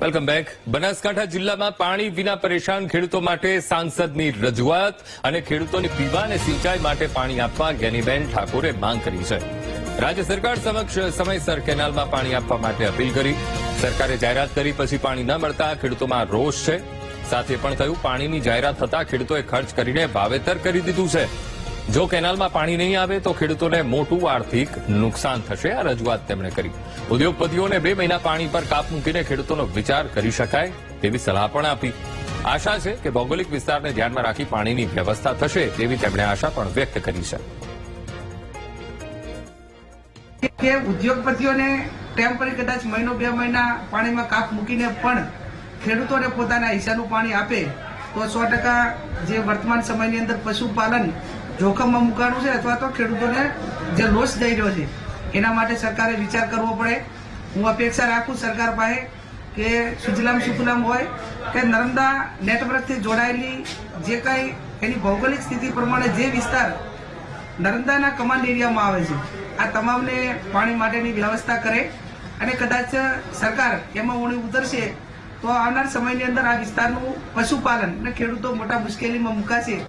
Welcome back. Banaskantha જિલ્લામાં પાણી વિના પરેશાન ખેડૂતો માટે સાંસદની રજૂઆત અને ખેડૂતોને પીવા અને સિંચાઈ માટે પાણી આપવા જ્ઞાનીબેન ઠાકોરે માંગ કરી છે. રાજ્ય સરકાર સમક્ષ સમયસર કેનાલમાં પાણી આપવા માટે અપીલ કરી. સરકારે જાહેરાત કરી પછી પાણી ન મળતા ખેડૂતોમાં રોષ છે. સાથે પણ થયું પાણીની જાહેરાત થતા ખેડૂતોએ ખર્ચ કરીને વાવેતર કરી દીધું છે. જો કેનાલમાં પાણી નહીં આવે તો ખેડૂતોને મોટું આર્થિક નુકસાન થશે. આ રજૂઆત તેમણે કરી. ઉદ્યોગપતિઓને 2 મહિના પાણી પર કાપ મૂકીને ખેડૂતોનો વિચાર કરી શકાય તેવી સલાહ પણ આપી. આશા છે કે ભૌગોલિક વિસ્તારને ધ્યાનમાં રાખી પાણીની વ્યવસ્થા થશે તેવી તેમણે આશા પણ વ્યક્ત કરી છે. કે ઉદ્યોગપતિઓને ટેમ્પરરી કદાચ 1-2 મહિના પાણીમાં કાપ મૂકીને પણ ખેડૂતોને પોતાના હિસ્સાનું પાણી આપે તો 100% જે વર્તમાન સમયની અંદર પશુપાલન જોખમમાં મુકાણું છે અથવા તો ખેડૂતોને જે લોસ જઈ રહ્યો છે એના માટે સરકારે વિચાર કરવો પડે. હું અપેક્ષા રાખું સરકાર પાસે કે સુજલામ સુફલામ હોય કે નર્મદા નેટવર્કથી જોડાયેલી જે કંઈ એની ભૌગોલિક સ્થિતિ પ્રમાણે જે વિસ્તાર નર્મદાના કમાન્ડ એરિયામાં આવે છે આ તમામને પાણી માટેની વ્યવસ્થા કરે અને કદાચ સરકાર એમાં ઊણી ઉતરશે તો આવનાર સમયની અંદર આ વિસ્તારનું પશુપાલન અને ખેડૂતો મોટા મુશ્કેલીમાં મુકાશે.